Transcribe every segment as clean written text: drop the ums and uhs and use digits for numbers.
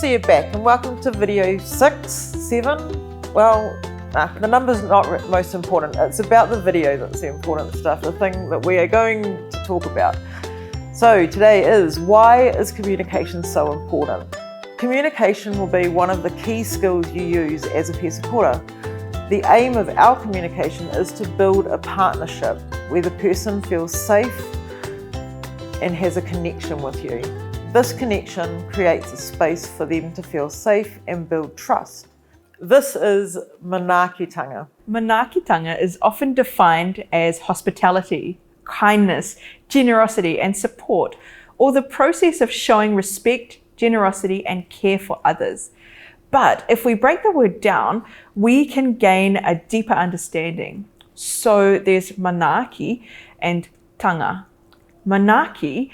see you back and welcome to video 6, 7. Well, the number's not most important. It's about the video that's the important stuff, the thing that we are going to talk about. So today is, why is communication so important? Communication will be one of the key skills you use as a peer supporter. The aim of our communication is to build a partnership where the person feels safe and has a connection with you. This connection creates a space for them to feel safe and build trust. This is manaakitanga. Manaakitanga is often defined as hospitality, kindness, generosity and support, or the process of showing respect, generosity and care for others. But if we break the word down, we can gain a deeper understanding. So there's manaaki and tanga. Manaaki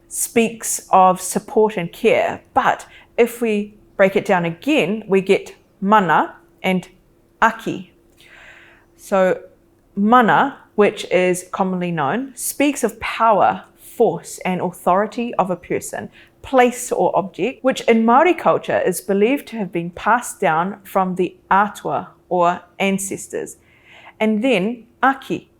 speaks of support and care, but if we break it down again, we get mana and aki. So mana, which is commonly known, speaks of power, force and authority of a person, place or object, which in Māori culture is believed to have been passed down from the atua or ancestors. And then aki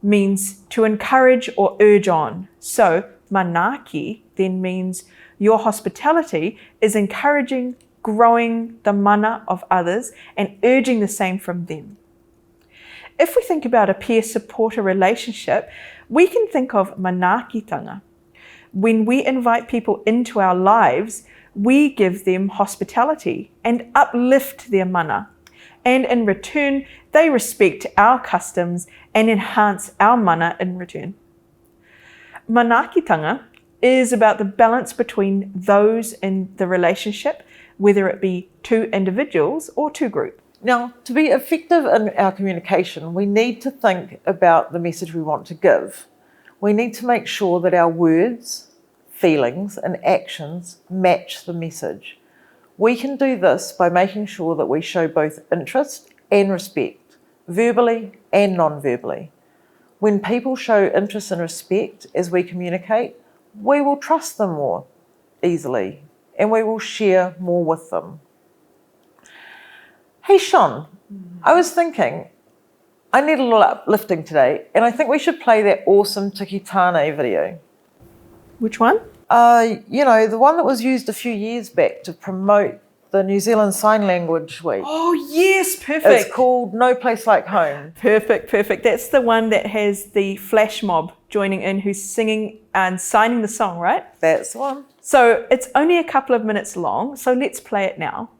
means to encourage or urge on. So manaaki then means your hospitality is encouraging, growing the mana of others and urging the same from them. If we think about a peer supporter relationship, we can think of manaakitanga. When we invite people into our lives, we give them hospitality and uplift their mana. And in return, they respect our customs and enhance our mana in return. Manaakitanga is about the balance between those in the relationship, whether it be two individuals or two groups. Now, to be effective in our communication, we need to think about the message we want to give. We need to make sure that our words, feelings, and actions match the message. We can do this by making sure that we show both interest and respect, verbally and non-verbally. When people show interest and respect as we communicate, we will trust them more easily and we will share more with them. Hey Sean, I was thinking, I need a little uplifting today and I think we should play that awesome Tiki Tāne video. Which one? The one that was used a few years back to promote the New Zealand Sign Language Week. Oh yes, perfect. It's called No Place Like Home. Perfect. That's the one that has the flash mob joining in who's singing and signing the song, right? That's the one. So it's only a couple of minutes long, so let's play it now.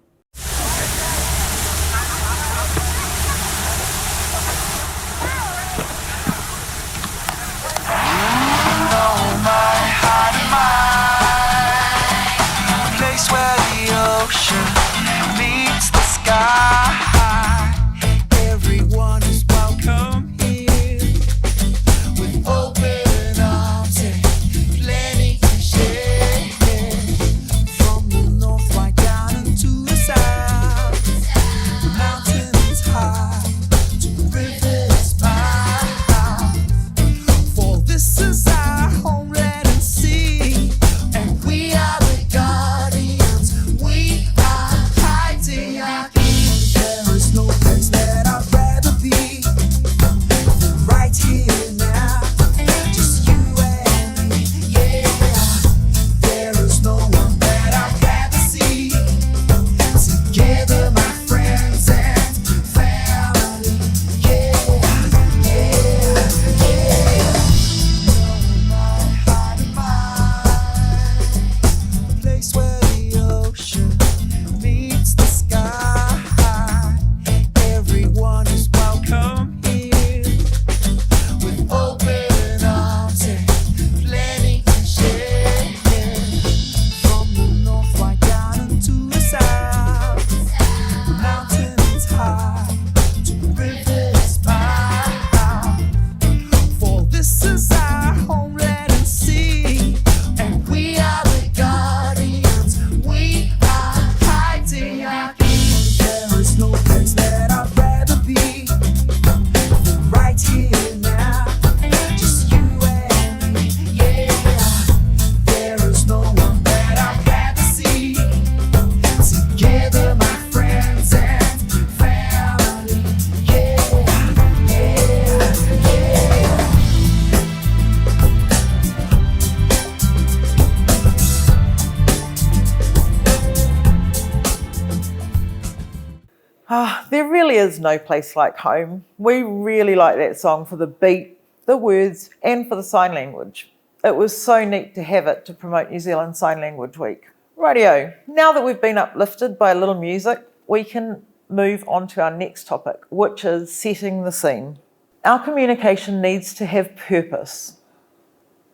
There really is no place like home. We really like that song for the beat, the words, and for the sign language. It was so neat to have it to promote New Zealand Sign Language Week. Rightio, now that we've been uplifted by a little music, we can move on to our next topic, which is setting the scene. Our communication needs to have purpose.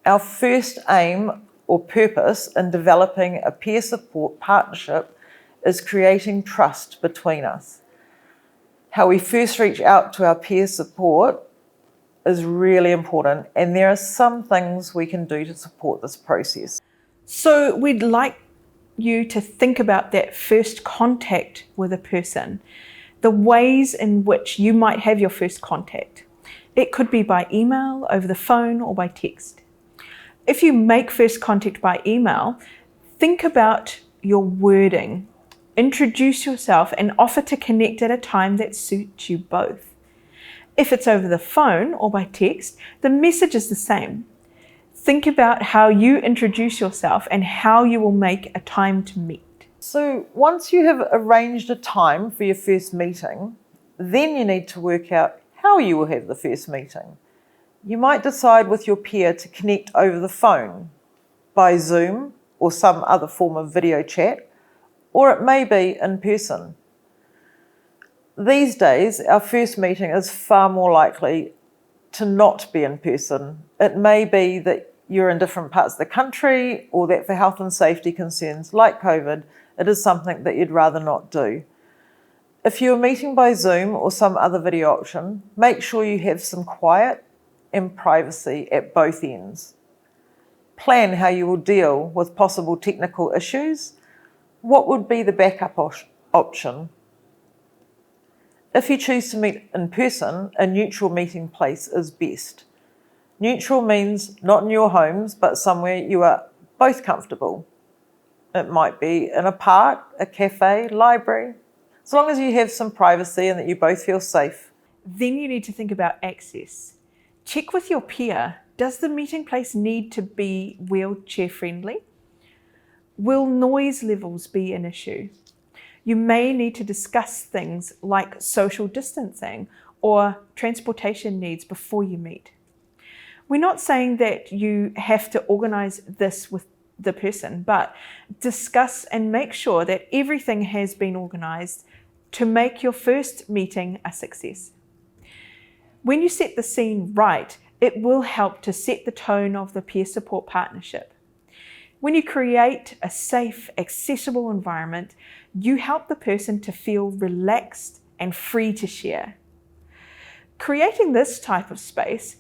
Our first aim or purpose in developing a peer support partnership is creating trust between us. How we first reach out to our peer support is really important, and there are some things we can do to support this process. So we'd like you to think about that first contact with a person, the ways in which you might have your first contact. It could be by email, over the phone, or by text. If you make first contact by email, think about your wording. Introduce yourself and offer to connect at a time that suits you both. If it's over the phone or by text, the message is the same. Think about how you introduce yourself and how you will make a time to meet. So once you have arranged a time for your first meeting, then you need to work out how you will have the first meeting. You might decide with your peer to connect over the phone, by Zoom or some other form of video chat, or it may be in person. These days, our first meeting is far more likely to not be in person. It may be that you're in different parts of the country, or that for health and safety concerns like COVID, it is something that you'd rather not do. If you're meeting by Zoom or some other video option, make sure you have some quiet and privacy at both ends. Plan how you will deal with possible technical issues. What would be the backup option? If you choose to meet in person, a neutral meeting place is best. Neutral means not in your homes, but somewhere you are both comfortable. It might be in a park, a cafe, library, as long as you have some privacy and that you both feel safe. Then you need to think about access. Check with your peer. Does the meeting place need to be wheelchair friendly? Will noise levels be an issue? You may need to discuss things like social distancing or transportation needs before you meet. We're not saying that you have to organise this with the person, but discuss and make sure that everything has been organised to make your first meeting a success. When you set the scene right, it will help to set the tone of the peer support partnership. When you create a safe, accessible environment, you help the person to feel relaxed and free to share. Creating this type of space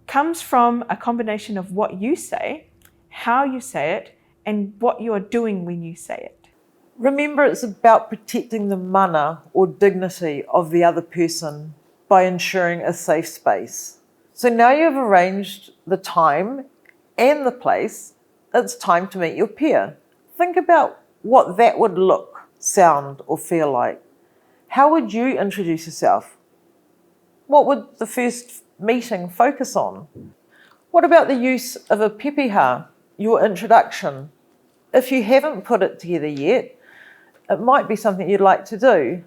comes from a combination of what you say, how you say it, and what you are doing when you say it. Remember, it's about protecting the mana or dignity of the other person by ensuring a safe space. So now you've arranged the time and the place, it's time to meet your peer. Think about what that would look, sound, or feel like. How would you introduce yourself? What would the first meeting focus on? What about the use of a pepeha, your introduction? If you haven't put it together yet, it might be something you'd like to do.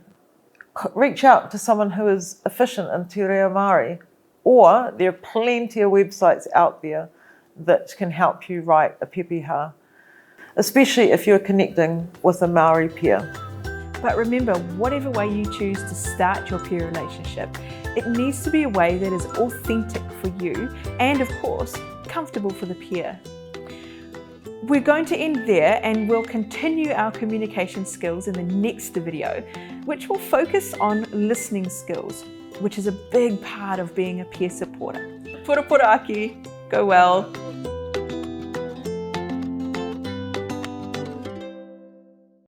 Reach out to someone who is efficient in Te Reo Māori, or there are plenty of websites out there that can help you write a pepeha, especially if you're connecting with a Māori peer. But remember, whatever way you choose to start your peer relationship, it needs to be a way that is authentic for you and, of course, comfortable for the peer. We're going to end there, and we'll continue our communication skills in the next video, which will focus on listening skills, which is a big part of being a peer supporter. Pura pura aki, go well.